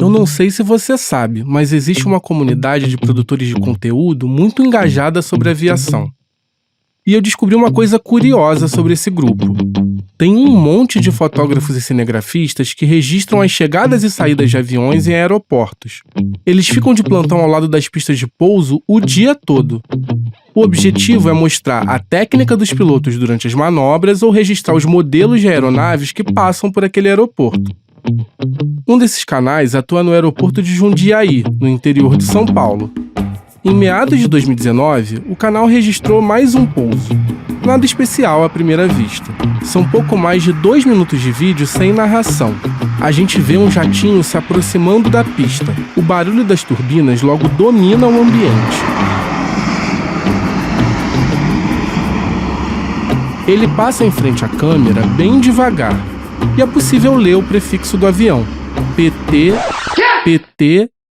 Eu não sei se você sabe, mas existe uma comunidade de produtores de conteúdo muito engajada sobre aviação. E eu descobri uma coisa curiosa sobre esse grupo. Tem um monte de fotógrafos e cinegrafistas que registram as chegadas e saídas de aviões em aeroportos. Eles ficam de plantão ao lado das pistas de pouso o dia todo. O objetivo é mostrar a técnica dos pilotos durante as manobras ou registrar os modelos de aeronaves que passam por aquele aeroporto. Um desses canais atua no aeroporto de Jundiaí, no interior de São Paulo. Em meados de 2019, o canal registrou mais um pouso. Nada especial à primeira vista. São pouco mais de 2 minutos de vídeo sem narração. A gente vê um jatinho se aproximando da pista. O barulho das turbinas logo domina o ambiente. Ele passa em frente à câmera bem devagar. E é possível ler o prefixo do avião. PT,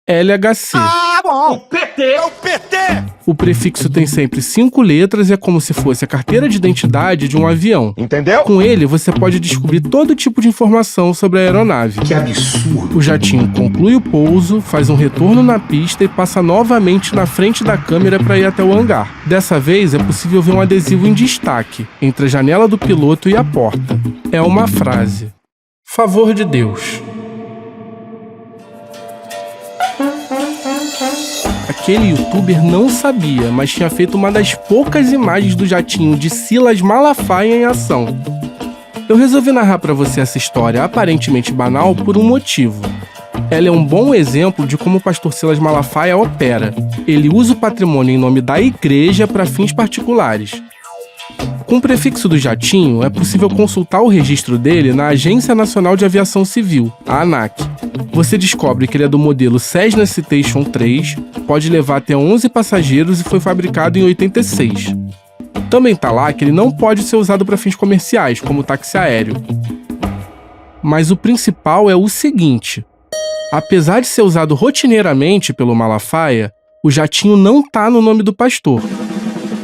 LHC. O PT é o PT! O prefixo tem sempre 5 letras e é como se fosse a carteira de identidade de um avião. Entendeu? Com ele, você pode descobrir todo tipo de informação sobre a aeronave. Que absurdo! O jatinho conclui o pouso, faz um retorno na pista e passa novamente na frente da câmera para ir até o hangar. Dessa vez, é possível ver um adesivo em destaque, entre a janela do piloto e a porta. É uma frase. Favor de Deus. Aquele youtuber não sabia, mas tinha feito uma das poucas imagens do jatinho de Silas Malafaia em ação. Eu resolvi narrar para você essa história aparentemente banal por um motivo. Ela é um bom exemplo de como o pastor Silas Malafaia opera. Ele usa o patrimônio em nome da igreja para fins particulares. Com o prefixo do jatinho, é possível consultar o registro dele na Agência Nacional de Aviação Civil, a ANAC. Você descobre que ele é do modelo Cessna Citation 3, pode levar até 11 passageiros e foi fabricado em 86. Também tá lá que ele não pode ser usado para fins comerciais, como táxi aéreo. Mas o principal é o seguinte: apesar de ser usado rotineiramente pelo Malafaia, o jatinho não tá no nome do pastor.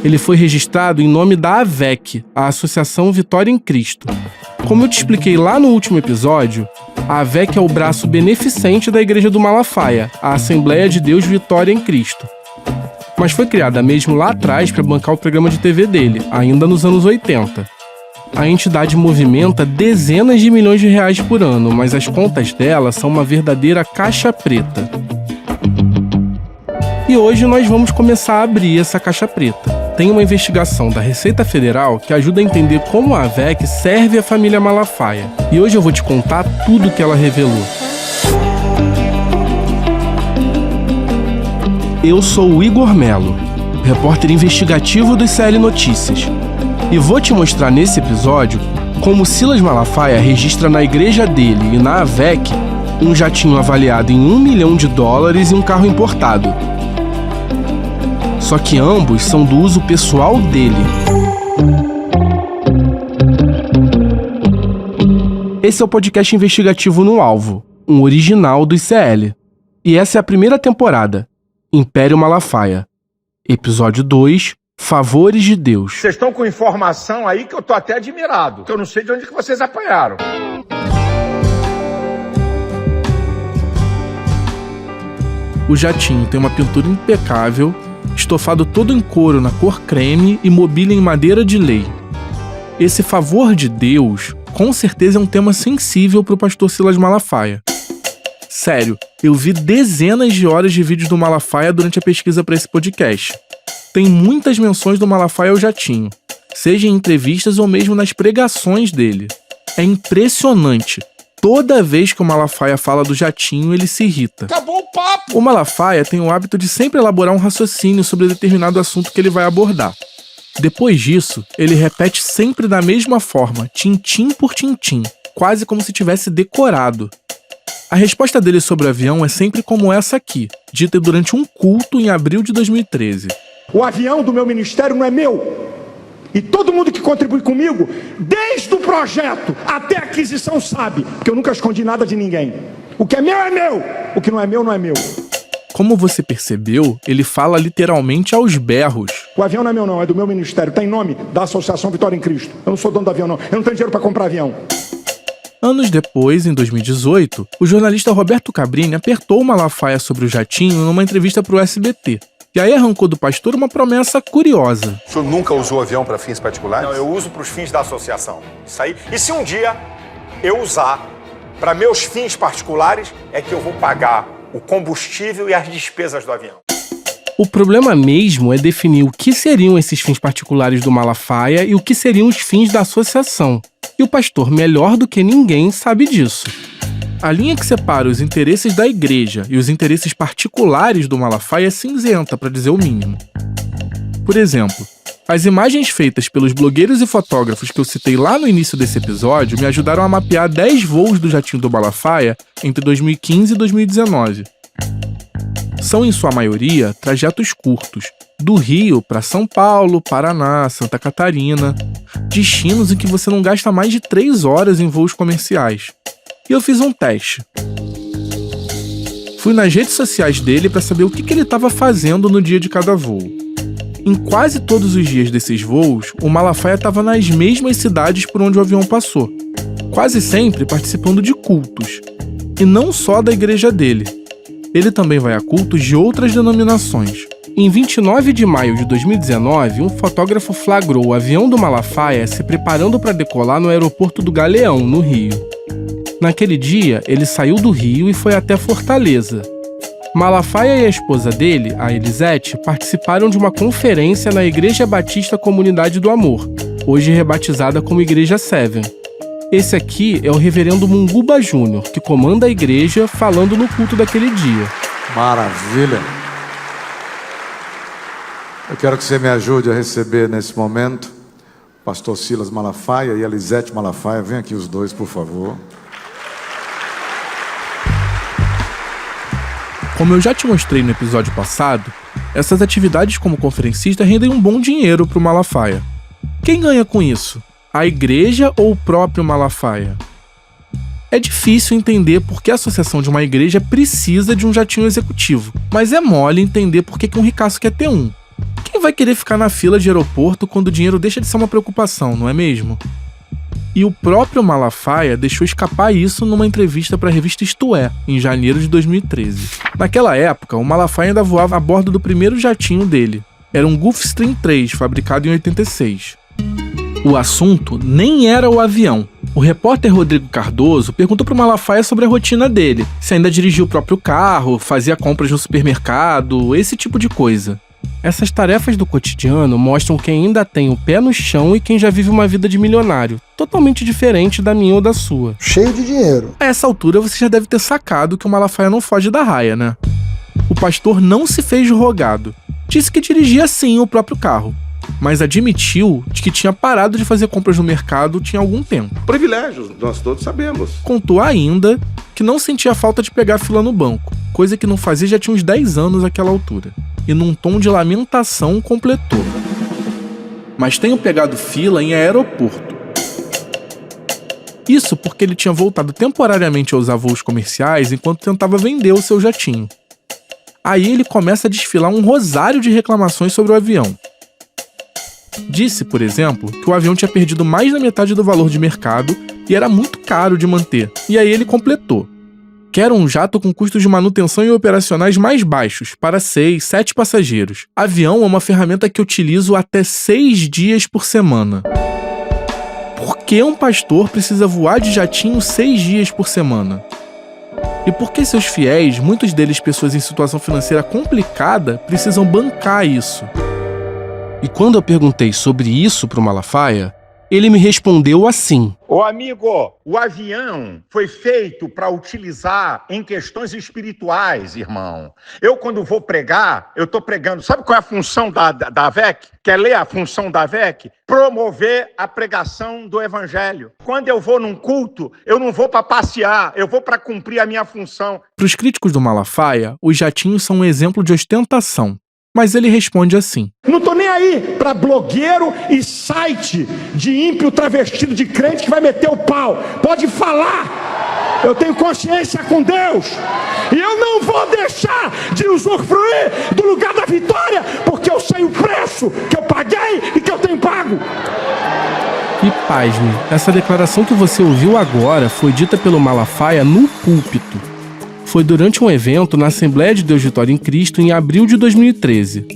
Ele foi registrado em nome da AVEC, a Associação Vitória em Cristo. Como eu te expliquei lá no último episódio, a AVEC é o braço beneficente da Igreja do Malafaia, a Assembleia de Deus Vitória em Cristo. Mas foi criada mesmo lá atrás para bancar o programa de TV dele, ainda nos anos 80. A entidade movimenta dezenas de milhões de reais por ano, mas as contas dela são uma verdadeira caixa preta. E hoje nós vamos começar a abrir essa caixa preta. Tem uma investigação da Receita Federal que ajuda a entender como a AVEC serve a família Malafaia. E hoje eu vou te contar tudo o que ela revelou. Eu sou o Igor Melo, repórter investigativo do CL Notícias. E vou te mostrar nesse episódio como Silas Malafaia registra na igreja dele e na AVEC um jatinho avaliado em $1 milhão e um carro importado. Só que ambos são do uso pessoal dele. Esse é o podcast investigativo No Alvo, um original do ICL. E essa é a primeira temporada, Império Malafaia. Episódio 2, Favores de Deus. Vocês estão com informação aí que eu tô até admirado, que eu não sei de onde que vocês apanharam. O jatinho tem uma pintura impecável, estofado todo em couro na cor creme e mobília em madeira de lei. Esse favor de Deus, com certeza é um tema sensível para o pastor Silas Malafaia. Sério, eu vi dezenas de horas de vídeos do Malafaia durante a pesquisa para esse podcast. Tem muitas menções do Malafaia ao jatinho, seja em entrevistas ou mesmo nas pregações dele. É impressionante. Toda vez que o Malafaia fala do jatinho, ele se irrita. Acabou o papo! O Malafaia tem o hábito de sempre elaborar um raciocínio sobre determinado assunto que ele vai abordar. Depois disso, ele repete sempre da mesma forma, tintim por tintim, quase como se tivesse decorado. A resposta dele sobre o avião é sempre como essa aqui, dita durante um culto em abril de 2013. O avião do meu ministério não é meu. E todo mundo que contribui comigo, desde o projeto até a aquisição, sabe que eu nunca escondi nada de ninguém. O que é meu, o que não é meu, não é meu. Como você percebeu, ele fala literalmente aos berros. O avião não é meu não, é do meu ministério, tem nome da Associação Vitória em Cristo. Eu não sou dono do avião não, eu não tenho dinheiro para comprar avião. Anos depois, em 2018, o jornalista Roberto Cabrini apertou o Malafaia sobre o jatinho numa entrevista para o SBT. E aí arrancou do pastor uma promessa curiosa. O senhor nunca usou avião para fins particulares? Não, eu uso para os fins da associação. Isso aí. E se um dia eu usar para meus fins particulares, é que eu vou pagar o combustível e as despesas do avião. O problema mesmo é definir o que seriam esses fins particulares do Malafaia e o que seriam os fins da associação. E o pastor, melhor do que ninguém, sabe disso. A linha que separa os interesses da igreja e os interesses particulares do Malafaia é cinzenta, para dizer o mínimo. Por exemplo, as imagens feitas pelos blogueiros e fotógrafos que eu citei lá no início desse episódio me ajudaram a mapear 10 voos do jatinho do Malafaia entre 2015 e 2019. São, em sua maioria, trajetos curtos, do Rio para São Paulo, Paraná, Santa Catarina, destinos em que você não gasta mais de 3 horas em voos comerciais. E eu fiz um teste. Fui nas redes sociais dele para saber o que ele estava fazendo no dia de cada voo. Em quase todos os dias desses voos, o Malafaia estava nas mesmas cidades por onde o avião passou, quase sempre participando de cultos, e não só da igreja dele. Ele também vai a cultos de outras denominações. Em 29 de maio de 2019, um fotógrafo flagrou o avião do Malafaia se preparando para decolar no aeroporto do Galeão, no Rio. Naquele dia, ele saiu do Rio e foi até Fortaleza. Malafaia e a esposa dele, a Elisete, participaram de uma conferência na Igreja Batista Comunidade do Amor, hoje rebatizada como Igreja Seven. Esse aqui é o reverendo Munguba Júnior, que comanda a igreja, falando no culto daquele dia. Maravilha! Eu quero que você me ajude a receber nesse momento o pastor Silas Malafaia e a Elisete Malafaia. Vem aqui os dois, por favor. Como eu já te mostrei no episódio passado, essas atividades como conferencista rendem um bom dinheiro para o Malafaia. Quem ganha com isso? A igreja ou o próprio Malafaia? É difícil entender por que a associação de uma igreja precisa de um jatinho executivo, mas é mole entender por que um ricaço quer ter um. Quem vai querer ficar na fila de aeroporto quando o dinheiro deixa de ser uma preocupação, não é mesmo? E o próprio Malafaia deixou escapar isso numa entrevista para a revista Isto É, em janeiro de 2013. Naquela época, o Malafaia ainda voava a bordo do primeiro jatinho dele. Era um Gulfstream 3, fabricado em 86. O assunto nem era o avião. O repórter Rodrigo Cardoso perguntou para o Malafaia sobre a rotina dele, se ainda dirigia o próprio carro, fazia compras no supermercado, esse tipo de coisa. Essas tarefas do cotidiano mostram quem ainda tem o pé no chão e quem já vive uma vida de milionário, totalmente diferente da minha ou da sua. Cheio de dinheiro. A essa altura você já deve ter sacado que o Malafaia não foge da raia, né? O pastor não se fez de rogado. Disse que dirigia sim o próprio carro, mas admitiu de que tinha parado de fazer compras no mercado tinha algum tempo. Privilégios, nós todos sabemos. Contou ainda que não sentia falta de pegar fila no banco, coisa que não fazia já tinha uns 10 anos naquela altura. E num tom de lamentação completou: mas tenho pegado fila em aeroporto. Isso porque ele tinha voltado temporariamente a usar voos comerciais enquanto tentava vender o seu jatinho. Aí ele começa a desfilar um rosário de reclamações sobre o avião. Disse, por exemplo, que o avião tinha perdido mais da metade do valor de mercado e era muito caro de manter. E aí ele completou: quero um jato com custos de manutenção e operacionais mais baixos, para 6, 7 passageiros. Avião é uma ferramenta que utilizo até 6 dias por semana. Por que um pastor precisa voar de jatinho 6 dias por semana? E por que seus fiéis, muitos deles pessoas em situação financeira complicada, precisam bancar isso? E quando eu perguntei sobre isso pro Malafaia, ele me respondeu assim: Ô amigo, o avião foi feito para utilizar em questões espirituais, irmão. Eu, quando vou pregar, eu estou pregando. Sabe qual é a função da AVEC? Quer ler a função da AVEC? Promover a pregação do evangelho. Quando eu vou num culto, eu não vou para passear, eu vou para cumprir a minha função. Para os críticos do Malafaia, os jatinhos são um exemplo de ostentação. Mas ele responde assim: Não tô nem aí para blogueiro e site de ímpio travestido de crente que vai meter o pau. Pode falar. Eu tenho consciência com Deus. E eu não vou deixar de usufruir do lugar da vitória, porque eu sei o preço que eu paguei e que eu tenho pago. E pasme, essa declaração que você ouviu agora foi dita pelo Malafaia no púlpito. Foi durante um evento na Assembleia de Deus Vitória em Cristo em abril de 2013.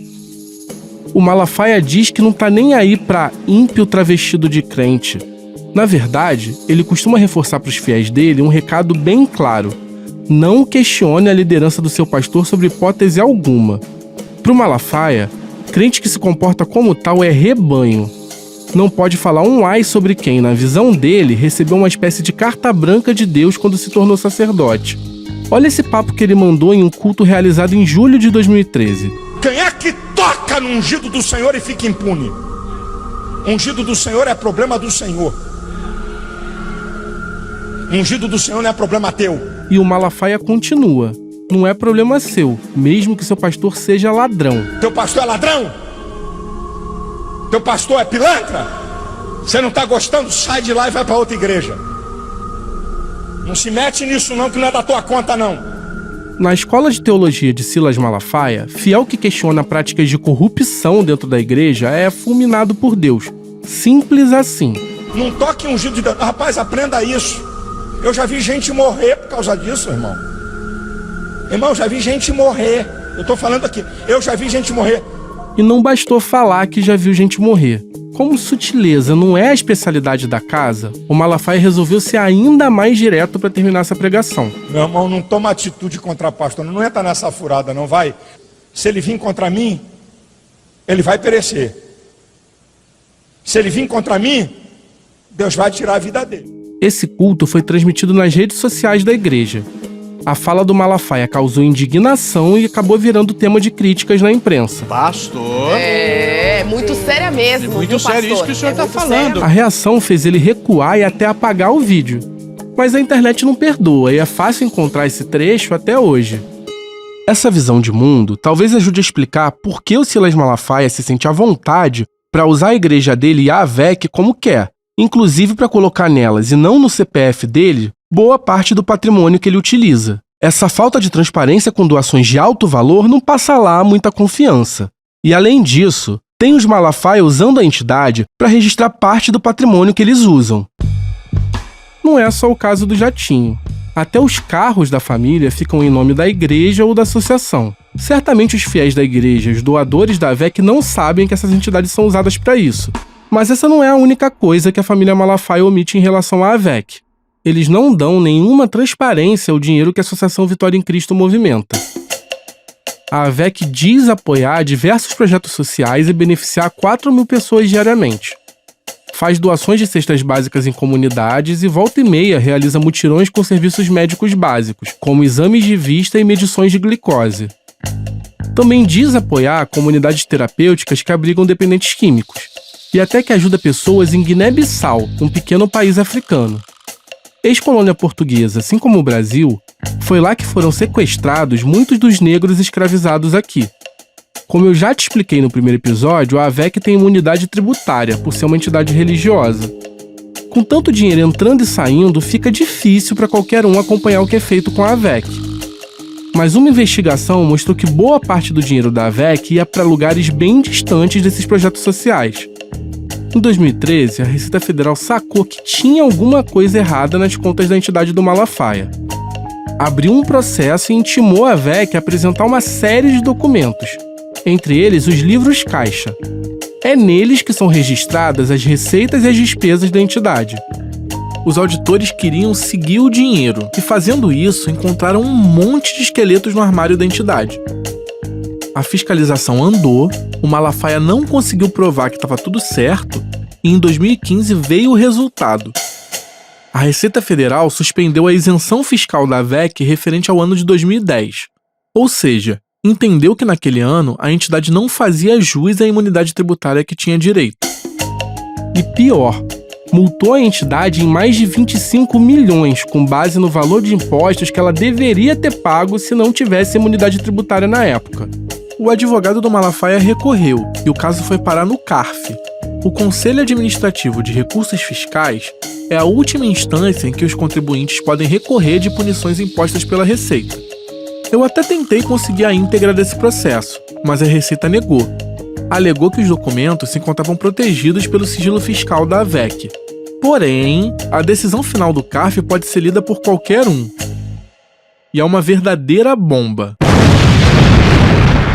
O Malafaia diz que não tá nem aí pra ímpio travestido de crente. Na verdade, ele costuma reforçar para os fiéis dele um recado bem claro: não questione a liderança do seu pastor sobre hipótese alguma. Pro Malafaia, crente que se comporta como tal é rebanho. Não pode falar um ai sobre quem, na visão dele, recebeu uma espécie de carta branca de Deus quando se tornou sacerdote. Olha esse papo que ele mandou em um culto realizado em julho de 2013. Quem é que toca no ungido do Senhor e fica impune? Ungido do Senhor é problema do Senhor. Ungido do Senhor não é problema teu. E o Malafaia continua: não é problema seu, mesmo que seu pastor seja ladrão. Teu pastor é ladrão? Teu pastor é pilantra? Você não está gostando? Sai de lá e vai para outra igreja. Não se mete nisso não, que não é da tua conta não. Na escola de teologia de Silas Malafaia, fiel que questiona práticas de corrupção dentro da igreja é fulminado por Deus. Simples assim. Não toque ungido de Deus. Rapaz, aprenda isso. Eu já vi gente morrer por causa disso, irmão. Irmão, já vi gente morrer. Eu estou falando aqui. Eu já vi gente morrer. E não bastou falar que já viu gente morrer. Como sutileza não é a especialidade da casa, o Malafaia resolveu ser ainda mais direto para terminar essa pregação. Meu irmão, não toma atitude contra pastor. Não entra nessa furada, não vai. Se ele vir contra mim, ele vai perecer. Se ele vir contra mim, Deus vai tirar a vida dele. Esse culto foi transmitido nas redes sociais da igreja. A fala do Malafaia causou indignação e acabou virando tema de críticas na imprensa. Pastor. É muito séria mesmo. É muito viu, sério isso que o senhor está falando. A reação fez ele recuar e até apagar o vídeo. Mas a internet não perdoa e é fácil encontrar esse trecho até hoje. Essa visão de mundo talvez ajude a explicar por que o Silas Malafaia se sente à vontade para usar a igreja dele e a AVEC como quer, inclusive para colocar nelas e não no CPF dele boa parte do patrimônio que ele utiliza. Essa falta de transparência com doações de alto valor não passa lá muita confiança. E além disso, tem os Malafaia usando a entidade para registrar parte do patrimônio que eles usam. Não é só o caso do jatinho. Até os carros da família ficam em nome da igreja ou da associação. Certamente os fiéis da igreja, os doadores da AVEC, não sabem que essas entidades são usadas para isso. Mas essa não é a única coisa que a família Malafaia omite em relação à AVEC. Eles não dão nenhuma transparência ao dinheiro que a Associação Vitória em Cristo movimenta. A AVEC diz apoiar diversos projetos sociais e beneficiar 4.000 pessoas diariamente. Faz doações de cestas básicas em comunidades e volta e meia realiza mutirões com serviços médicos básicos, como exames de vista e medições de glicose. Também diz apoiar comunidades terapêuticas que abrigam dependentes químicos, e até que ajuda pessoas em Guiné-Bissau, um pequeno país africano. Ex-colônia portuguesa, assim como o Brasil, foi lá que foram sequestrados muitos dos negros escravizados aqui. Como eu já te expliquei no primeiro episódio, a AVEC tem imunidade tributária, por ser uma entidade religiosa. Com tanto dinheiro entrando e saindo, fica difícil para qualquer um acompanhar o que é feito com a AVEC. Mas uma investigação mostrou que boa parte do dinheiro da AVEC ia para lugares bem distantes desses projetos sociais. Em 2013, a Receita Federal sacou que tinha alguma coisa errada nas contas da entidade do Malafaia. Abriu um processo e intimou a AVEC a apresentar uma série de documentos, entre eles os livros caixa. É neles que são registradas as receitas e as despesas da entidade. Os auditores queriam seguir o dinheiro e, fazendo isso, encontraram um monte de esqueletos no armário da entidade. A fiscalização andou, o Malafaia não conseguiu provar que estava tudo certo e em 2015 veio o resultado. A Receita Federal suspendeu a isenção fiscal da AVEC referente ao ano de 2010. Ou seja, entendeu que naquele ano a entidade não fazia jus à imunidade tributária que tinha direito. E pior, multou a entidade em mais de 25 milhões com base no valor de impostos que ela deveria ter pago se não tivesse imunidade tributária na época. O advogado do Malafaia recorreu e o caso foi parar no CARF. O Conselho Administrativo de Recursos Fiscais é a última instância em que os contribuintes podem recorrer de punições impostas pela Receita. Eu até tentei conseguir a íntegra desse processo, mas a Receita negou. alegou que os documentos se encontravam protegidos pelo sigilo fiscal da AVEC. Porém, a decisão final do CARF pode ser lida por qualquer um. E é uma verdadeira bomba.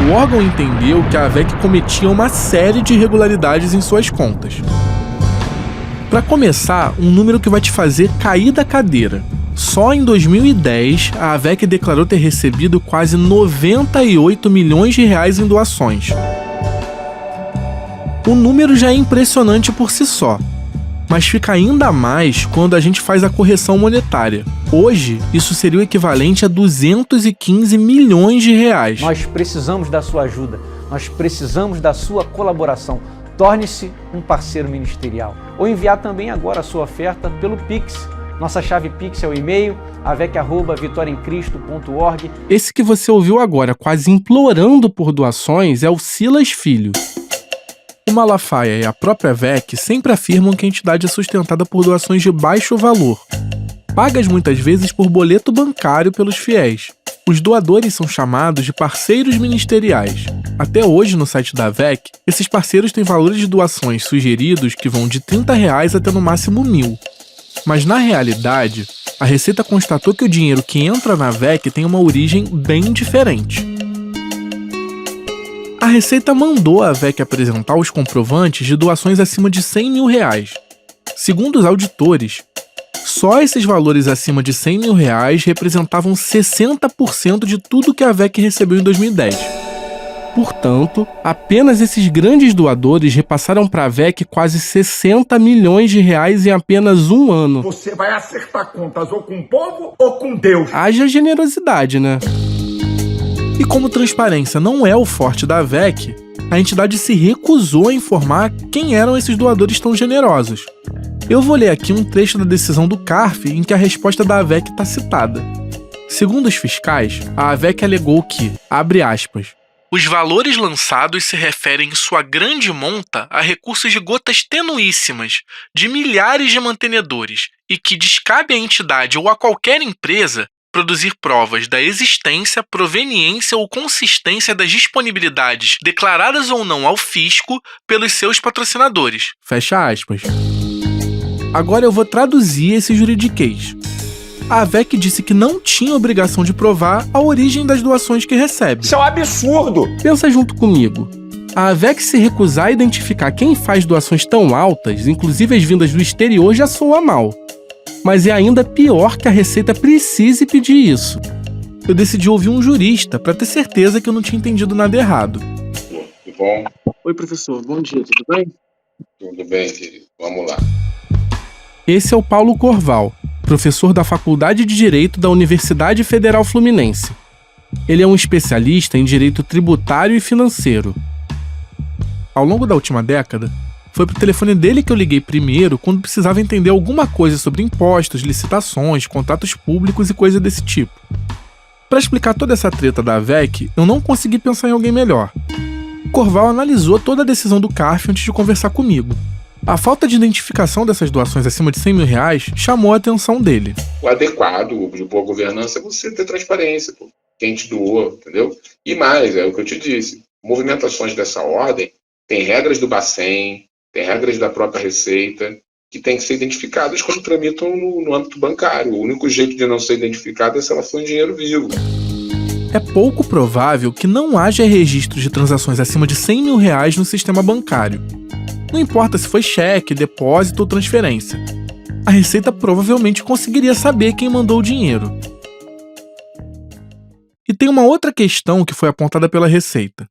O órgão entendeu que a AVEC cometia uma série de irregularidades em suas contas. Para começar, um número que vai te fazer cair da cadeira. Só em 2010, a AVEC declarou ter recebido quase 98 milhões de reais em doações. O número já é impressionante por si só, mas fica ainda mais quando a gente faz a correção monetária. Hoje, isso seria o equivalente a 215 milhões de reais. Nós precisamos da sua ajuda, nós precisamos da sua colaboração. Torne-se um parceiro ministerial ou enviar também agora a sua oferta pelo Pix. Nossa chave Pix é o e-mail avec@vitoriaemcristo.org. Esse que você ouviu agora, quase implorando por doações, é o Silas Filho. O Malafaia e a própria AVEC sempre afirmam que a entidade é sustentada por doações de baixo valor, pagas muitas vezes por boleto bancário pelos fiéis. Os doadores são chamados de parceiros ministeriais. Até hoje, no site da AVEC, esses parceiros têm valores de doações sugeridos que vão de R$30 até no máximo 1.000. Mas na realidade, a Receita constatou que o dinheiro que entra na AVEC tem uma origem bem diferente. A Receita mandou a AVEC apresentar os comprovantes de doações acima de R$100 mil. Segundo os auditores, só esses valores acima de R$100 mil representavam 60% de tudo que a AVEC recebeu em 2010. Portanto, apenas esses grandes doadores repassaram para a AVEC quase 60 milhões de reais em apenas um ano. Você vai acertar contas ou com o povo ou com Deus. Haja generosidade, né? E como transparência não é o forte da AVEC, a entidade se recusou a informar quem eram esses doadores tão generosos. Eu vou ler aqui um trecho da decisão do CARF em que a resposta da AVEC está citada. Segundo os fiscais, a AVEC alegou que, abre aspas, os valores lançados se referem em sua grande monta a recursos de gotas tenuíssimas, de milhares de mantenedores, e que descabe à entidade ou a qualquer empresa produzir provas da existência, proveniência ou consistência das disponibilidades declaradas ou não ao fisco pelos seus patrocinadores. Fecha aspas. Agora eu vou traduzir esse juridiquês. A AVEC disse que não tinha obrigação de provar a origem das doações que recebe. Isso é um absurdo! Pensa junto comigo. A AVEC se recusar a identificar quem faz doações tão altas, inclusive as vindas do exterior, já soa mal. Mas é ainda pior que a Receita precise pedir isso. Eu decidi ouvir um jurista para ter certeza que eu não tinha entendido nada errado. Tudo bom? Oi, professor. Bom dia. Tudo bem? Tudo bem, querido. Vamos lá. Esse é o Paulo Corval, professor da Faculdade de Direito da Universidade Federal Fluminense. Ele é um especialista em direito tributário e financeiro. Ao longo da última década, foi pro telefone dele que eu liguei primeiro quando precisava entender alguma coisa sobre impostos, licitações, contratos públicos e coisa desse tipo. Para explicar toda essa treta da AVEC, eu não consegui pensar em alguém melhor. Corval analisou toda a decisão do CARF antes de conversar comigo. A falta de identificação dessas doações acima de R$100 mil chamou a atenção dele. O adequado de boa governança é você ter transparência, pô. Quem te doou, entendeu? E mais, é o que eu te disse, movimentações dessa ordem tem regras do Bacen, tem regras da própria Receita, que têm que ser identificadas quando tramitam no âmbito bancário. O único jeito de não ser identificada é se ela for em dinheiro vivo. É pouco provável que não haja registro de transações acima de R$100 mil no sistema bancário. Não importa se foi cheque, depósito ou transferência. A Receita provavelmente conseguiria saber quem mandou o dinheiro. E tem uma outra questão que foi apontada pela Receita.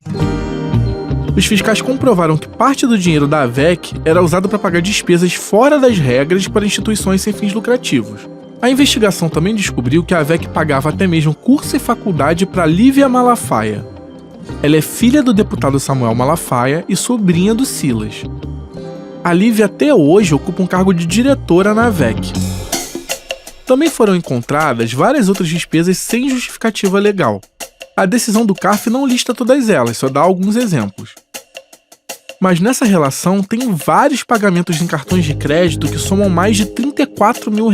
Os fiscais comprovaram que parte do dinheiro da AVEC era usado para pagar despesas fora das regras para instituições sem fins lucrativos. A investigação também descobriu que a AVEC pagava até mesmo curso e faculdade para Lívia Malafaia. Ela é filha do deputado Samuel Malafaia e sobrinha do Silas. A Lívia até hoje ocupa um cargo de diretora na AVEC. Também foram encontradas várias outras despesas sem justificativa legal. A decisão do CARF não lista todas elas, só dá alguns exemplos. Mas nessa relação tem vários pagamentos em cartões de crédito que somam mais de R$34 mil.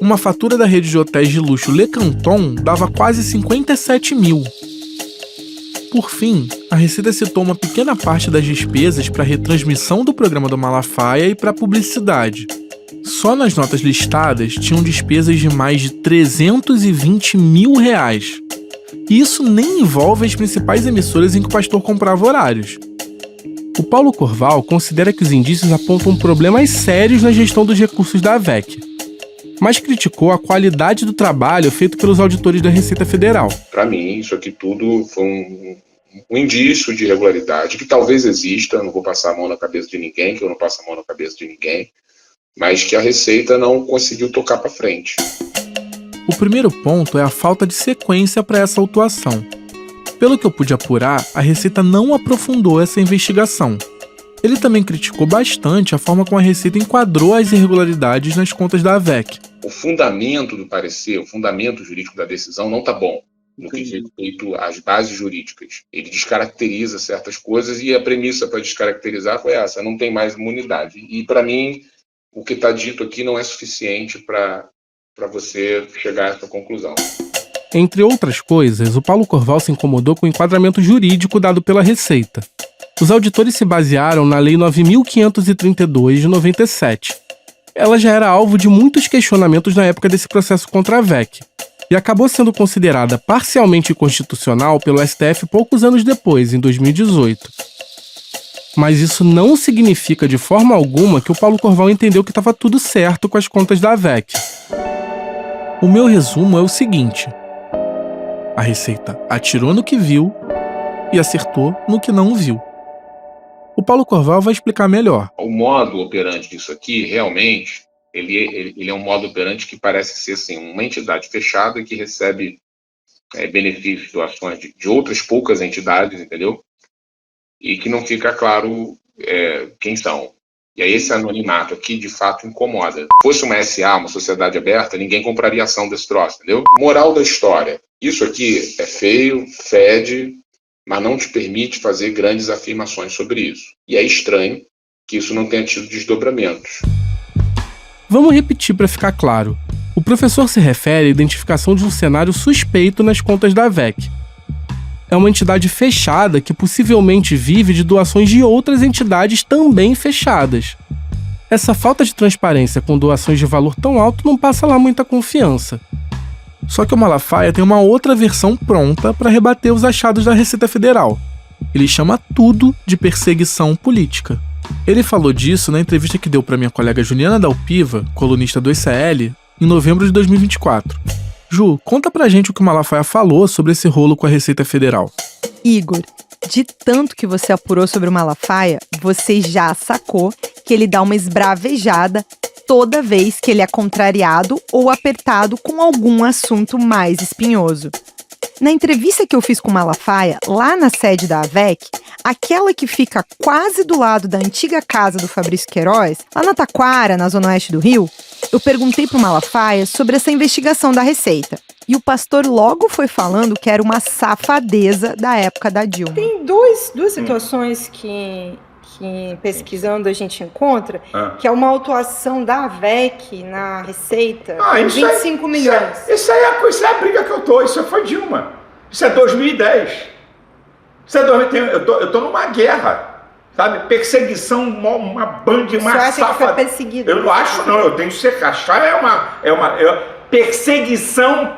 Uma fatura da rede de hotéis de luxo Le Canton dava quase 57 mil. Por fim, a Receita citou uma pequena parte das despesas para a retransmissão do programa do Malafaia e para publicidade. Só nas notas listadas tinham despesas de mais de R$320 mil. E isso nem envolve as principais emissoras em que o pastor comprava horários. O Paulo Corval considera que os indícios apontam problemas sérios na gestão dos recursos da AVEC, mas criticou a qualidade do trabalho feito pelos auditores da Receita Federal. Para mim, isso aqui tudo foi um indício de irregularidade, que talvez exista, eu não vou passar a mão na cabeça de ninguém, que eu não passo a mão na cabeça de ninguém, mas que a Receita não conseguiu tocar para frente. O primeiro ponto é a falta de sequência para essa autuação. Pelo que eu pude apurar, a Receita não aprofundou essa investigação. Ele também criticou bastante a forma como a Receita enquadrou as irregularidades nas contas da AVEC. O fundamento do parecer, o fundamento jurídico da decisão não está bom no que diz respeito às bases jurídicas. Ele descaracteriza certas coisas e a premissa para descaracterizar foi essa, não tem mais imunidade. E para mim, o que está dito aqui não é suficiente para você chegar a essa conclusão. Entre outras coisas, o Paulo Corval se incomodou com o enquadramento jurídico dado pela Receita. Os auditores se basearam na Lei 9.532 de 97. Ela já era alvo de muitos questionamentos na época desse processo contra a AVEC, e acabou sendo considerada parcialmente inconstitucional pelo STF poucos anos depois, em 2018. Mas isso não significa de forma alguma que o Paulo Corval entendeu que estava tudo certo com as contas da AVEC. O meu resumo é o seguinte: a Receita atirou no que viu e acertou no que não viu. O Paulo Corval vai explicar melhor. O modo operante disso aqui, realmente, ele é um modo operante que parece ser assim, uma entidade fechada que recebe benefícios, doações de outras poucas entidades, entendeu? E que não fica claro quem são. E aí esse anonimato aqui, de fato, incomoda. Se fosse uma SA, uma sociedade aberta, ninguém compraria ação desse troço, entendeu? Moral da história. Isso aqui é feio, fede, mas não te permite fazer grandes afirmações sobre isso. E é estranho que isso não tenha tido desdobramentos. Vamos repetir para ficar claro. O professor se refere à identificação de um cenário suspeito nas contas da AVEC. É uma entidade fechada que possivelmente vive de doações de outras entidades também fechadas. Essa falta de transparência com doações de valor tão alto não passa lá muita confiança. Só que o Malafaia tem uma outra versão pronta para rebater os achados da Receita Federal. Ele chama tudo de perseguição política. Ele falou disso na entrevista que deu para minha colega Juliana Dalpiva, colunista do ICL, em novembro de 2024. Ju, conta pra gente o que o Malafaia falou sobre esse rolo com a Receita Federal. Igor, de tanto que você apurou sobre o Malafaia, você já sacou que ele dá uma esbravejada toda vez que ele é contrariado ou apertado com algum assunto mais espinhoso. Na entrevista que eu fiz com o Malafaia, lá na sede da AVEC, aquela que fica quase do lado da antiga casa do Fabrício Queiroz, lá na Taquara, na zona oeste do Rio, eu perguntei pro Malafaia sobre essa investigação da Receita. E o pastor logo foi falando que era uma safadeza da época da Dilma. Tem duas situações que pesquisando a gente encontra, que é uma autuação da AVEC na Receita, 25 milhões. Isso aí é a briga que eu tô, isso foi Dilma. Isso é 2010. Eu tô numa guerra, sabe? Perseguição, uma banda, uma safada. Você acha que foi perseguido? Eu não acho não, eu tenho que ser achar, é uma perseguição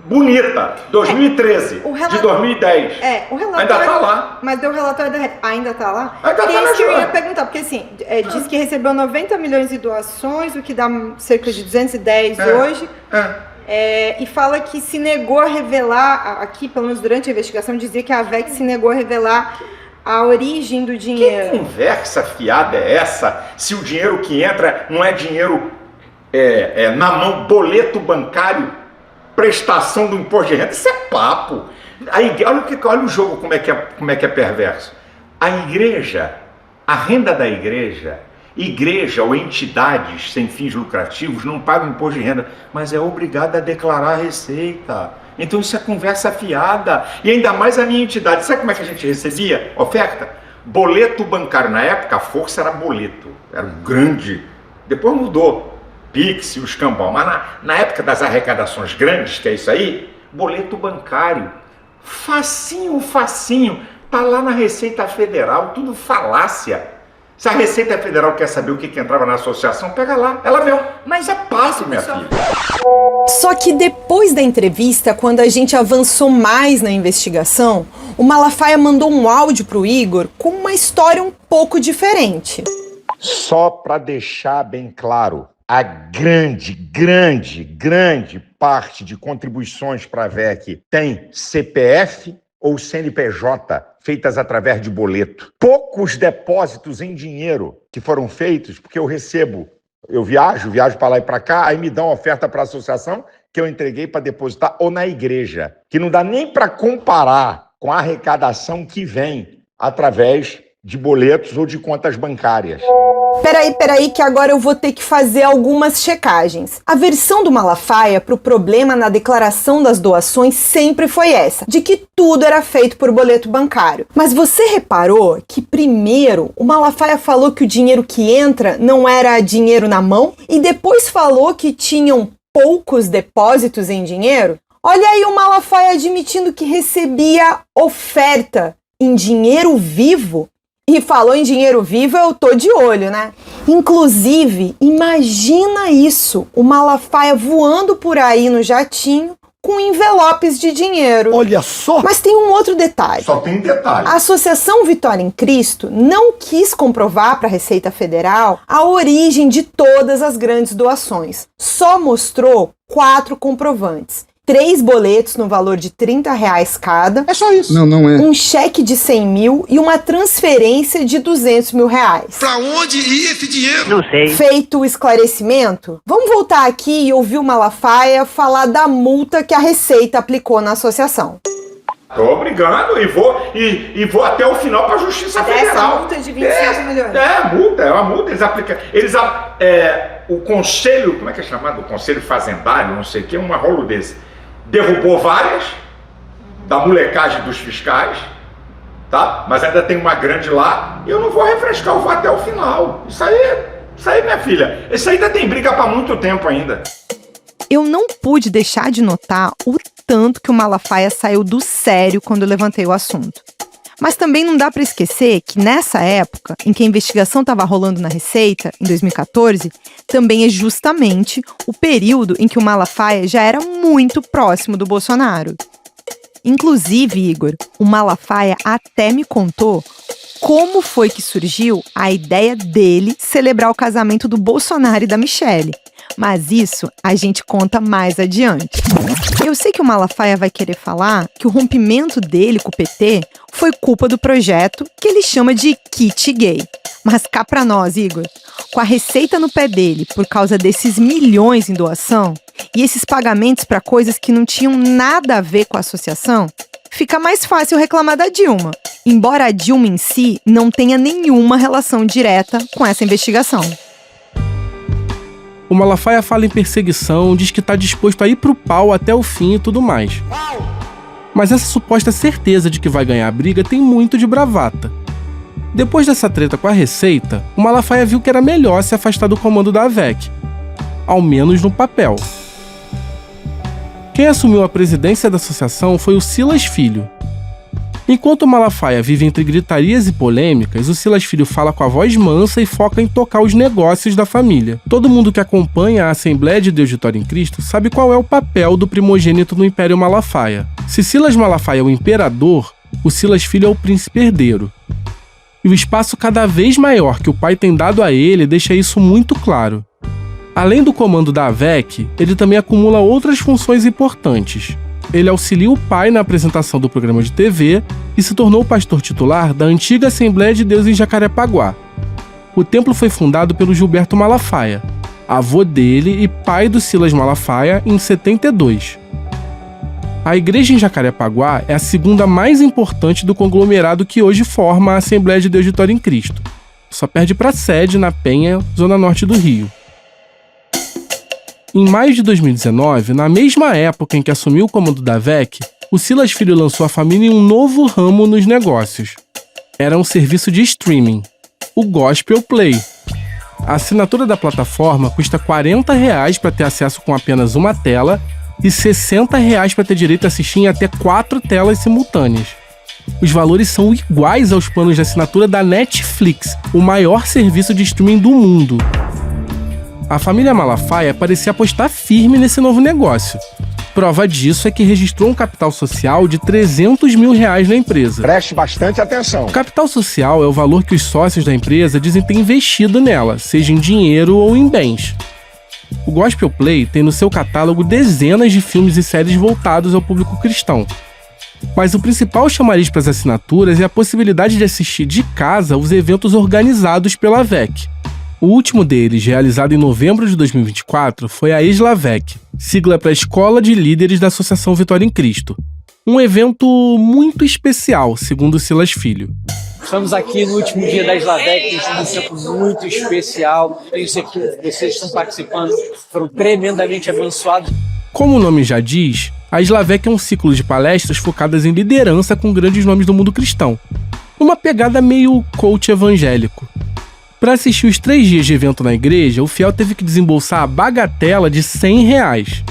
bonita, 2013, de 2010. O relatório ainda tá lá. Mas o relatório ainda tá lá? Ainda tá lá. Que eu ia perguntar, porque assim, diz que recebeu 90 milhões de doações, o que dá cerca de 210 hoje. E fala que se negou a revelar, aqui pelo menos durante a investigação, dizia que a AVEC se negou a revelar a origem do dinheiro. Que conversa fiada é essa? Se o dinheiro que entra não é dinheiro na mão, boleto bancário, prestação do imposto de renda, isso é papo. Olha o jogo como é que é perverso. A igreja, a renda da igreja ou entidades sem fins lucrativos não pagam imposto de renda, mas é obrigada a declarar a receita. Então isso é conversa fiada. E ainda mais a minha entidade. Sabe como é que a gente recebia oferta? Boleto bancário. Na época a força era boleto. Era um grande. Depois mudou. Pix e o escambau. Mas na época das arrecadações grandes, que é isso aí, boleto bancário. Facinho, facinho. Tá lá na Receita Federal, tudo falácia. Se a Receita Federal quer saber o que entrava na associação, pega lá, ela mesmo. Mas é fácil, minha filha. Só que depois da entrevista, quando a gente avançou mais na investigação, o Malafaia mandou um áudio pro Igor com uma história um pouco diferente. Só para deixar bem claro, a grande parte de contribuições para a VEC tem CPF ou CNPJ feitas através de boleto. Poucos depósitos em dinheiro que foram feitos, porque eu viajo para lá e para cá, aí me dão oferta para a associação que eu entreguei para depositar ou na igreja, que não dá nem para comparar com a arrecadação que vem através de boletos ou de contas bancárias. Peraí, que agora eu vou ter que fazer algumas checagens. A versão do Malafaia pro problema na declaração das doações sempre foi essa, de que tudo era feito por boleto bancário. Mas você reparou que primeiro o Malafaia falou que o dinheiro que entra não era dinheiro na mão e depois falou que tinham poucos depósitos em dinheiro? Olha aí o Malafaia admitindo que recebia oferta em dinheiro vivo. E falou em dinheiro vivo, eu tô de olho, né? Inclusive, imagina isso, o Malafaia voando por aí no jatinho com envelopes de dinheiro. Olha só! Mas tem um outro detalhe. Só tem detalhe. A Associação Vitória em Cristo não quis comprovar para a Receita Federal a origem de todas as grandes doações. Só mostrou 4 comprovantes. 3 boletos no valor de R$30 cada. É só isso. Não é. Um cheque de 100 mil e uma transferência de R$200 mil. Pra onde ia esse dinheiro? Não sei. Feito o esclarecimento, vamos voltar aqui e ouvir o Malafaia falar da multa que a Receita aplicou na associação. Tô brigando e vou até o final para a Justiça Federal. Essa multa de 25 milhões. É uma multa. O conselho, como é que é chamado? O conselho fazendário, não sei o que, um rolo desse. Derrubou várias, da molecagem dos fiscais, tá? Mas ainda tem uma grande lá, e eu não vou refrescar, eu vou até o final. Isso aí, minha filha, isso aí ainda tem briga para muito tempo ainda. Eu não pude deixar de notar o tanto que o Malafaia saiu do sério quando eu levantei o assunto. Mas também não dá para esquecer que nessa época, em que a investigação estava rolando na Receita, em 2014, também é justamente o período em que o Malafaia já era muito próximo do Bolsonaro. Inclusive, Igor, o Malafaia até me contou como foi que surgiu a ideia dele celebrar o casamento do Bolsonaro e da Michelle. Mas isso a gente conta mais adiante. Eu sei que o Malafaia vai querer falar que o rompimento dele com o PT foi culpa do projeto que ele chama de kit gay. Mas cá pra nós, Igor, com a Receita no pé dele por causa desses milhões em doação e esses pagamentos para coisas que não tinham nada a ver com a associação, fica mais fácil reclamar da Dilma, embora a Dilma em si não tenha nenhuma relação direta com essa investigação. O Malafaia fala em perseguição, diz que tá disposto a ir pro pau até o fim e tudo mais. Mas essa suposta certeza de que vai ganhar a briga tem muito de bravata. Depois dessa treta com a Receita, o Malafaia viu que era melhor se afastar do comando da AVEC, ao menos no papel. Quem assumiu a presidência da associação foi o Silas Filho. Enquanto o Malafaia vive entre gritarias e polêmicas, o Silas Filho fala com a voz mansa e foca em tocar os negócios da família. Todo mundo que acompanha a Assembleia de Deus Vitória em Cristo sabe qual é o papel do primogênito no Império Malafaia. Se Silas Malafaia é o imperador, o Silas Filho é o príncipe herdeiro. E o espaço cada vez maior que o pai tem dado a ele deixa isso muito claro. Além do comando da AVEC, ele também acumula outras funções importantes. Ele auxilia o pai na apresentação do programa de TV e se tornou o pastor titular da antiga Assembleia de Deus em Jacarepaguá. O templo foi fundado pelo Gilberto Malafaia, avô dele e pai do Silas Malafaia, em 72. A igreja em Jacarepaguá é a segunda mais importante do conglomerado que hoje forma a Assembleia de Deus Vitória em Cristo. Só perde para a sede na Penha, zona norte do Rio. Em maio de 2019, na mesma época em que assumiu o comando da AVEC, o Silas Filho lançou a família em um novo ramo nos negócios. Era um serviço de streaming, o Gospel Play. A assinatura da plataforma custa R$40 para ter acesso com apenas uma tela e R$ 60 para ter direito a assistir em até 4 telas simultâneas. Os valores são iguais aos planos de assinatura da Netflix, o maior serviço de streaming do mundo. A família Malafaia parecia apostar firme nesse novo negócio. Prova disso é que registrou um capital social de R$ 300 mil na empresa. Preste bastante atenção. O capital social é o valor que os sócios da empresa dizem ter investido nela, seja em dinheiro ou em bens. O Gospel Play tem no seu catálogo dezenas de filmes e séries voltados ao público cristão. Mas o principal chamariz para as assinaturas é a possibilidade de assistir de casa os eventos organizados pela AVEC. O último deles, realizado em novembro de 2024, foi a ESLAVEC, sigla para Escola de Líderes da Associação Vitória em Cristo. Um evento muito especial, segundo Silas Filho. Estamos aqui no último dia da ESLAVEC, um evento muito especial. Tenho certeza que vocês estão participando, foram tremendamente abençoados. Como o nome já diz, a ESLAVEC é um ciclo de palestras focadas em liderança com grandes nomes do mundo cristão. Uma pegada meio coach evangélico. Para assistir os 3 dias de evento na igreja, o fiel teve que desembolsar a bagatela de R$ 100.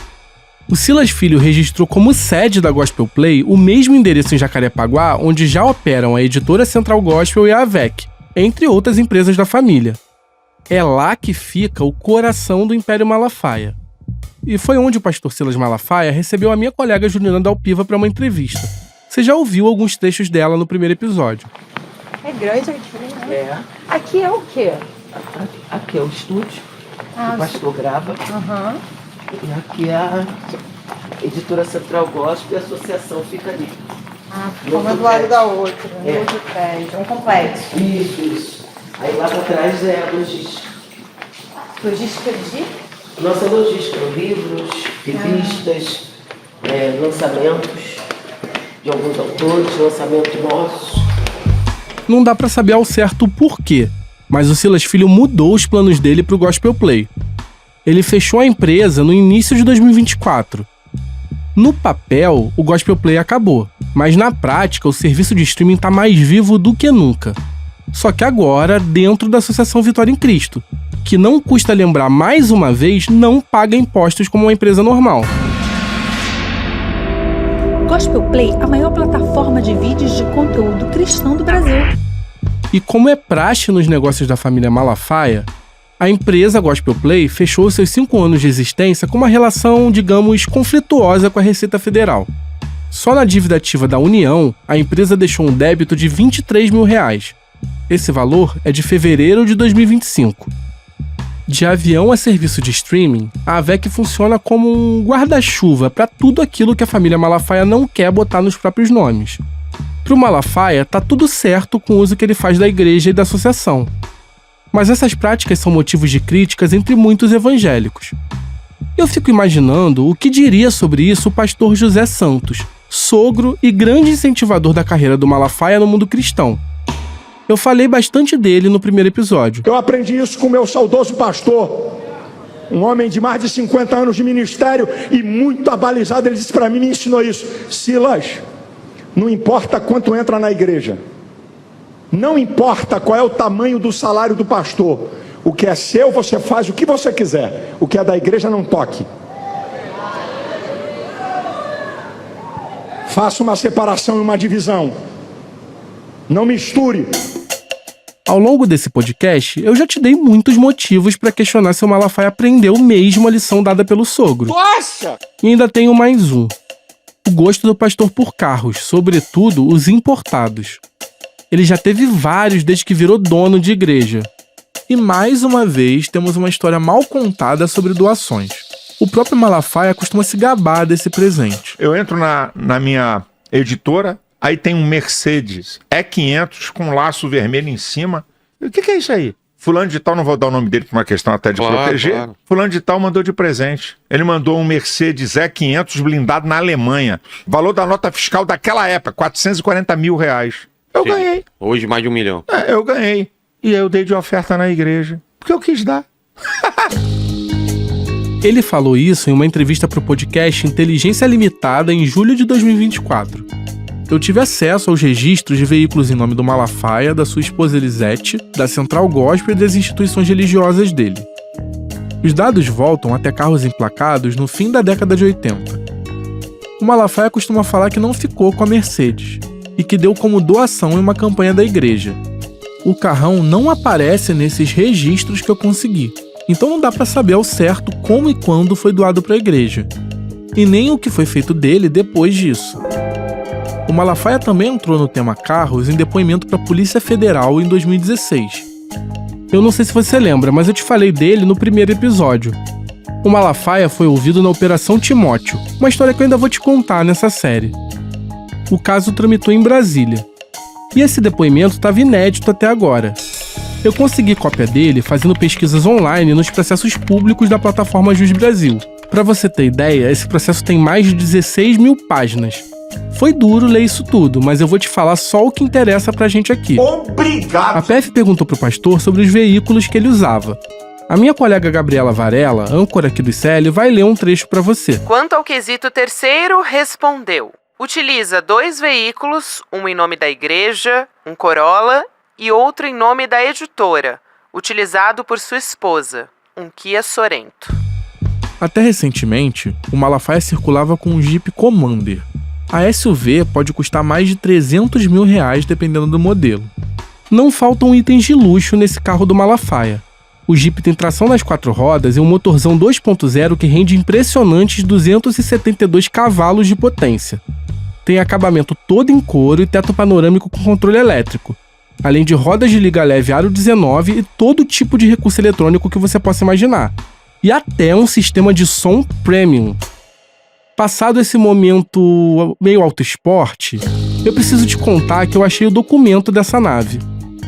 O Silas Filho registrou como sede da Gospel Play o mesmo endereço em Jacarepaguá, onde já operam a editora Central Gospel e a AVEC, entre outras empresas da família. É lá que fica o coração do Império Malafaia. E foi onde o pastor Silas Malafaia recebeu a minha colega Juliana Dalpiva para uma entrevista. Você já ouviu alguns trechos dela no primeiro episódio. É grande aqui, né? É. Aqui é o quê? Aqui é o estúdio, que o pastor grava. Aham. E aqui é a editora Central Gospel e a associação fica ali. Ah, uma do lado da outra, no outro prédio, é um complexo. Isso. Aí lá pra trás é a logística. Logística de? Nossa logística, livros, revistas, lançamentos de alguns autores, lançamentos nossos. Não dá pra saber ao certo o porquê, mas o Silas Filho mudou os planos dele pro Gospel Play. Ele fechou a empresa no início de 2024. No papel, o Gospel Play acabou, mas na prática o serviço de streaming tá mais vivo do que nunca. Só que agora dentro da Associação Vitória em Cristo, que não custa lembrar mais uma vez, não paga impostos como uma empresa normal. Gospel Play, a maior plataforma de vídeos de conteúdo cristão do Brasil. E como é praxe nos negócios da família Malafaia, a empresa Gospel Play fechou seus 5 anos de existência com uma relação, digamos, conflituosa com a Receita Federal. Só na dívida ativa da União, a empresa deixou um débito de R$ 23 mil. Esse valor é de fevereiro de 2025. De avião a serviço de streaming, a AVEC funciona como um guarda-chuva para tudo aquilo que a família Malafaia não quer botar nos próprios nomes. Para o Malafaia, tá tudo certo com o uso que ele faz da igreja e da associação. Mas essas práticas são motivos de críticas entre muitos evangélicos. Eu fico imaginando o que diria sobre isso o pastor José Santos, sogro e grande incentivador da carreira do Malafaia no mundo cristão. Eu falei bastante dele no primeiro episódio. Eu aprendi isso com o meu saudoso pastor, um homem de mais de 50 anos de ministério e muito abalizado. Ele disse para mim, me ensinou isso: Silas, não importa quanto entra na igreja, não importa qual é o tamanho do salário do pastor, o que é seu você faz o que você quiser, o que é da igreja não toque. Faça uma separação e uma divisão, não misture. Ao longo desse podcast, eu já te dei muitos motivos para questionar se o Malafaia aprendeu mesmo a lição dada pelo sogro. Nossa! E ainda tenho mais um. O gosto do pastor por carros, sobretudo os importados. Ele já teve vários desde que virou dono de igreja. E mais uma vez temos uma história mal contada sobre doações. O próprio Malafaia costuma se gabar desse presente. Eu entro na minha editora, aí tem um Mercedes E500 com um laço vermelho em cima. O que é isso aí? Fulano de tal, não vou dar o nome dele por uma questão até de proteger. Claro. Fulano de tal mandou de presente. Ele mandou um Mercedes E500 blindado na Alemanha. Valor da nota fiscal daquela época, R$440 mil. Eu ganhei. Hoje mais de 1 milhão. Eu ganhei. E eu dei de oferta na igreja. Porque eu quis dar. Ele falou isso em uma entrevista para o podcast Inteligência Limitada em julho de 2024. Eu tive acesso aos registros de veículos em nome do Malafaia, da sua esposa Elisete, da Central Gospel e das instituições religiosas dele. Os dados voltam até carros emplacados no fim da década de 80. O Malafaia costuma falar que não ficou com a Mercedes e que deu como doação em uma campanha da igreja. O carrão não aparece nesses registros que eu consegui, então não dá para saber ao certo como e quando foi doado para a igreja, e nem o que foi feito dele depois disso. O Malafaia também entrou no tema carros em depoimento para a Polícia Federal em 2016. Eu não sei se você lembra, mas eu te falei dele no primeiro episódio. O Malafaia foi ouvido na Operação Timóteo, uma história que eu ainda vou te contar nessa série. O caso tramitou em Brasília. E esse depoimento estava inédito até agora. Eu consegui cópia dele fazendo pesquisas online nos processos públicos da plataforma Jus Brasil. Para você ter ideia, esse processo tem mais de 16 mil páginas. Foi duro ler isso tudo, mas eu vou te falar só o que interessa pra gente aqui. Obrigado! A PF perguntou pro pastor sobre os veículos que ele usava. A minha colega Gabriela Varela, âncora aqui do ICL, vai ler um trecho pra você. Quanto ao quesito terceiro, respondeu: utiliza 2 veículos, um em nome da igreja, um Corolla, e outro em nome da editora, utilizado por sua esposa, um Kia Sorento. Até recentemente, o Malafaia circulava com um Jeep Commander. A SUV pode custar mais de 300 mil reais dependendo do modelo. Não faltam itens de luxo nesse carro do Malafaia. O Jeep tem tração nas 4 rodas e um motorzão 2.0 que rende impressionantes 272 cavalos de potência. Tem acabamento todo em couro e teto panorâmico com controle elétrico, além de rodas de liga leve aro 19 e todo tipo de recurso eletrônico que você possa imaginar. E até um sistema de som premium. Passado esse momento meio auto esporte, eu preciso te contar que eu achei o documento dessa nave.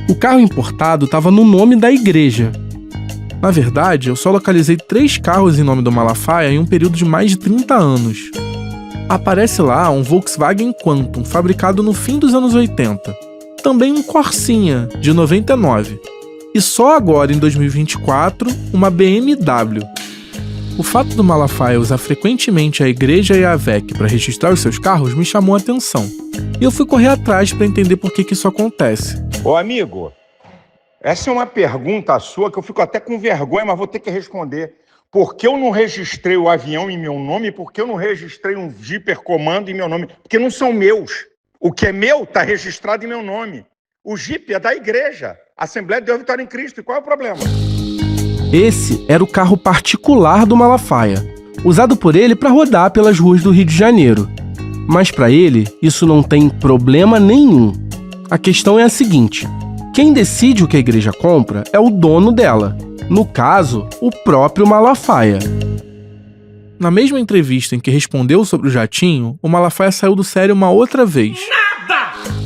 O carro importado estava no nome da igreja. Na verdade, eu só localizei 3 carros em nome do Malafaia em um período de mais de 30 anos. Aparece lá um Volkswagen Quantum, fabricado no fim dos anos 80. Também um Corsinha, de 99. E só agora, em 2024, uma BMW. O fato do Malafaia usar frequentemente a igreja e a VEC para registrar os seus carros me chamou a atenção. E eu fui correr atrás para entender por que isso acontece. Ô amigo, essa é uma pergunta sua que eu fico até com vergonha, mas vou ter que responder. Por que eu não registrei o avião em meu nome? Por que eu não registrei um Jeep Comando em meu nome? Porque não são meus. O que é meu está registrado em meu nome. O Jeep é da igreja, Assembleia de Deus Vitória em Cristo. E qual é o problema? Esse era o carro particular do Malafaia, usado por ele para rodar pelas ruas do Rio de Janeiro. Mas para ele, isso não tem problema nenhum. A questão é a seguinte: quem decide o que a igreja compra é o dono dela. No caso, o próprio Malafaia. Na mesma entrevista em que respondeu sobre o jatinho, o Malafaia saiu do sério uma outra vez.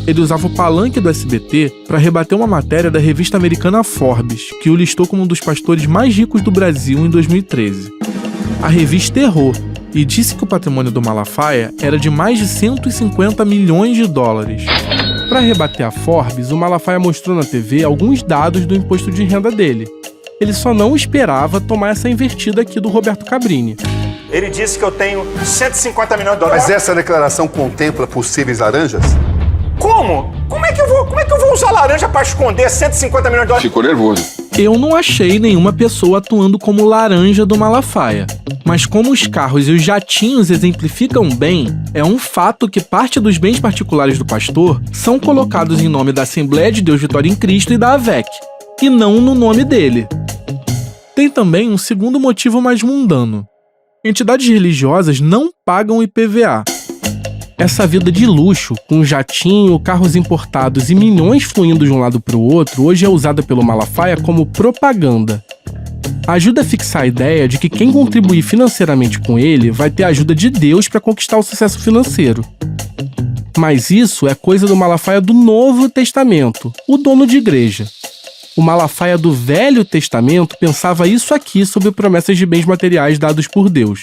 Ele usava o palanque do SBT para rebater uma matéria da revista americana Forbes, que o listou como um dos pastores mais ricos do Brasil em 2013. A revista errou e disse que o patrimônio do Malafaia era de mais de 150 milhões de dólares. Para rebater a Forbes, o Malafaia mostrou na TV alguns dados do imposto de renda dele. Ele só não esperava tomar essa invertida aqui do Roberto Cabrini. Ele disse que eu tenho 150 milhões de dólares. Mas essa declaração contempla possíveis laranjas? Como? Como é que eu vou usar laranja para esconder 150 milhões de dólares? Ficou nervoso. Eu não achei nenhuma pessoa atuando como laranja do Malafaia. Mas como os carros e os jatinhos exemplificam bem, é um fato que parte dos bens particulares do pastor são colocados em nome da Assembleia de Deus Vitória em Cristo e da AVEC, e não no nome dele. Tem também um segundo motivo mais mundano. Entidades religiosas não pagam IPVA. Essa vida de luxo, com jatinho, carros importados e milhões fluindo de um lado para o outro, hoje é usada pelo Malafaia como propaganda. Ajuda a fixar a ideia de que quem contribuir financeiramente com ele vai ter a ajuda de Deus para conquistar o sucesso financeiro. Mas isso é coisa do Malafaia do Novo Testamento, o dono de igreja. O Malafaia do Velho Testamento pensava isso aqui sobre promessas de bens materiais dados por Deus.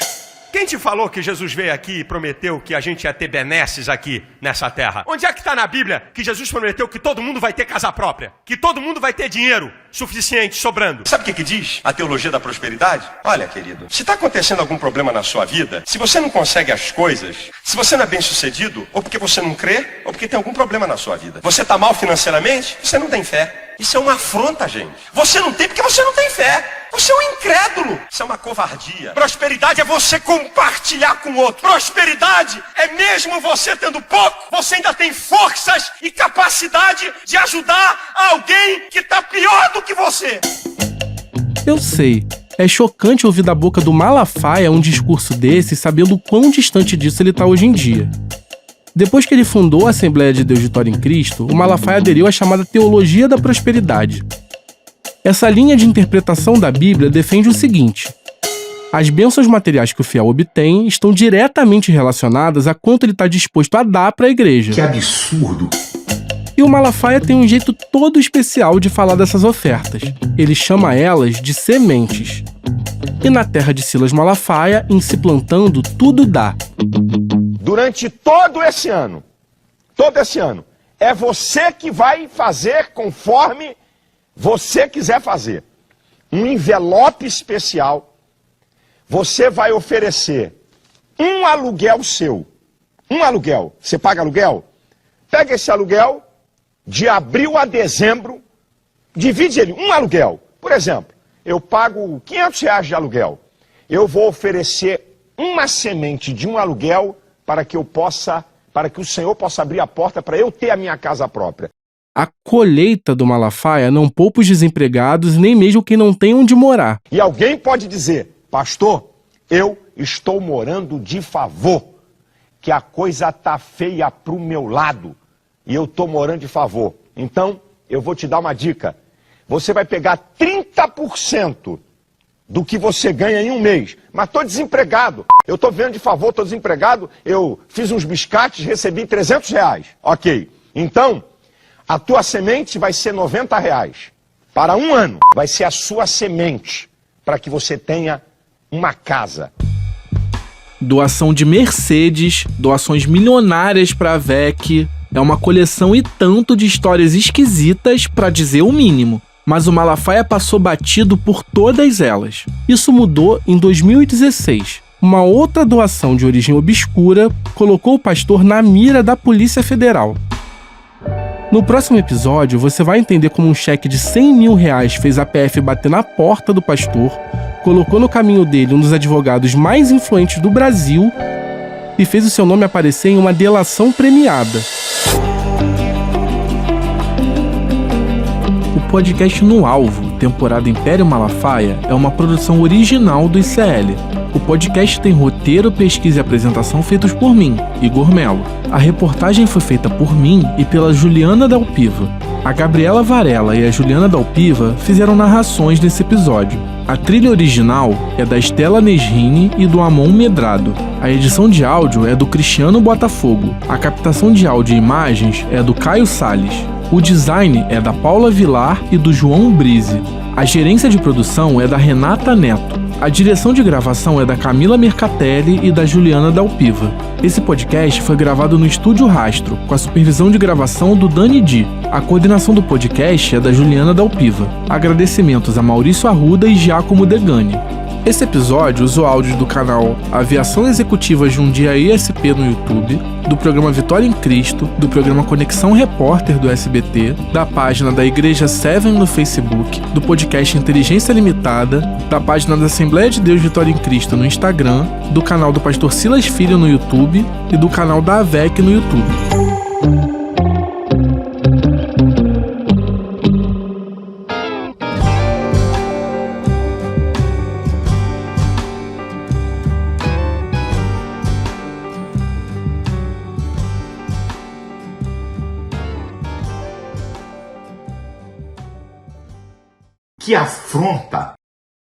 Quem te falou que Jesus veio aqui e prometeu que a gente ia ter benesses aqui nessa terra? Onde é que está na Bíblia que Jesus prometeu que todo mundo vai ter casa própria? Que todo mundo vai ter dinheiro suficiente, sobrando? Sabe o que diz a teologia da prosperidade? Olha, querido, se está acontecendo algum problema na sua vida, se você não consegue as coisas, se você não é bem sucedido, ou porque você não crê, ou porque tem algum problema na sua vida. Você está mal financeiramente, você não tem fé. Isso é uma afronta, gente. Você não tem porque você não tem fé. Você é um incrédulo. Isso é uma covardia. Prosperidade é você compartilhar com o outro. Prosperidade é mesmo você tendo pouco, você ainda tem forças e capacidade de ajudar alguém que está pior do que você. Eu sei, é chocante ouvir da boca do Malafaia um discurso desse, sabendo o quão distante disso ele está hoje em dia. Depois que ele fundou a Assembleia de Deus Vitória em Cristo, o Malafaia aderiu à chamada Teologia da Prosperidade. Essa linha de interpretação da Bíblia defende o seguinte: as bênçãos materiais que o fiel obtém estão diretamente relacionadas a quanto ele está disposto a dar para a igreja. Que absurdo! E o Malafaia tem um jeito todo especial de falar dessas ofertas. Ele chama elas de sementes. E na terra de Silas Malafaia, em Se Plantando, tudo dá. Durante todo esse ano, é você que vai fazer conforme você quiser fazer. Um envelope especial, você vai oferecer um aluguel seu. Um aluguel. Você paga aluguel? Pega esse aluguel, de abril a dezembro, divide ele, um aluguel. Por exemplo, eu pago R$500 de aluguel. Eu vou oferecer uma semente de um aluguel para que o Senhor possa abrir a porta para eu ter a minha casa própria. A colheita do Malafaia não poupa os desempregados, nem mesmo quem não tem onde morar. E alguém pode dizer: pastor, eu estou morando de favor, que a coisa tá feia pro meu lado, e eu estou morando de favor. Então, eu vou te dar uma dica. Você vai pegar 30% do que você ganha em um mês. Mas estou desempregado. Eu estou vendo de favor, estou desempregado. Eu fiz uns biscates, recebi R$300. Ok. Então, a tua semente vai ser R$90. Para um ano, vai ser a sua semente para que você tenha uma casa. Doação de Mercedes, doações milionárias para a VEC. É uma coleção e tanto de histórias esquisitas, para dizer o mínimo. Mas o Malafaia passou batido por todas elas. Isso mudou em 2016. Uma outra doação de origem obscura colocou o pastor na mira da Polícia Federal. No próximo episódio, você vai entender como um cheque de R$100 mil fez a PF bater na porta do pastor, colocou no caminho dele um dos advogados mais influentes do Brasil e fez o seu nome aparecer em uma delação premiada. O podcast No Alvo, temporada Império Malafaia, é uma produção original do ICL. O podcast tem roteiro, pesquisa e apresentação feitos por mim, Igor Melo. A reportagem foi feita por mim e pela Juliana Dalpiva. A Gabriela Varela e a Juliana Dalpiva fizeram narrações nesse episódio. A trilha original é da Estela Nesrini e do Amon Medrado. A edição de áudio é do Cristiano Botafogo. A captação de áudio e imagens é do Caio Salles. O design é da Paula Vilar e do João Brise. A gerência de produção é da Renata Neto. A direção de gravação é da Camila Mercatelli e da Juliana Dalpiva. Esse podcast foi gravado no Estúdio Rastro, com a supervisão de gravação do Dani Di. A coordenação do podcast é da Juliana Dalpiva. Agradecimentos a Maurício Arruda e Giacomo Degani. Esse episódio usou áudios do canal Aviação Executiva Jundiaí SP no YouTube, do programa Vitória em Cristo, do programa Conexão Repórter do SBT, da página da Igreja Seven no Facebook, do podcast Inteligência Limitada, da página da Assembleia de Deus Vitória em Cristo no Instagram, do canal do Pastor Silas Filho no YouTube e do canal da AVEC no YouTube. Que afronta!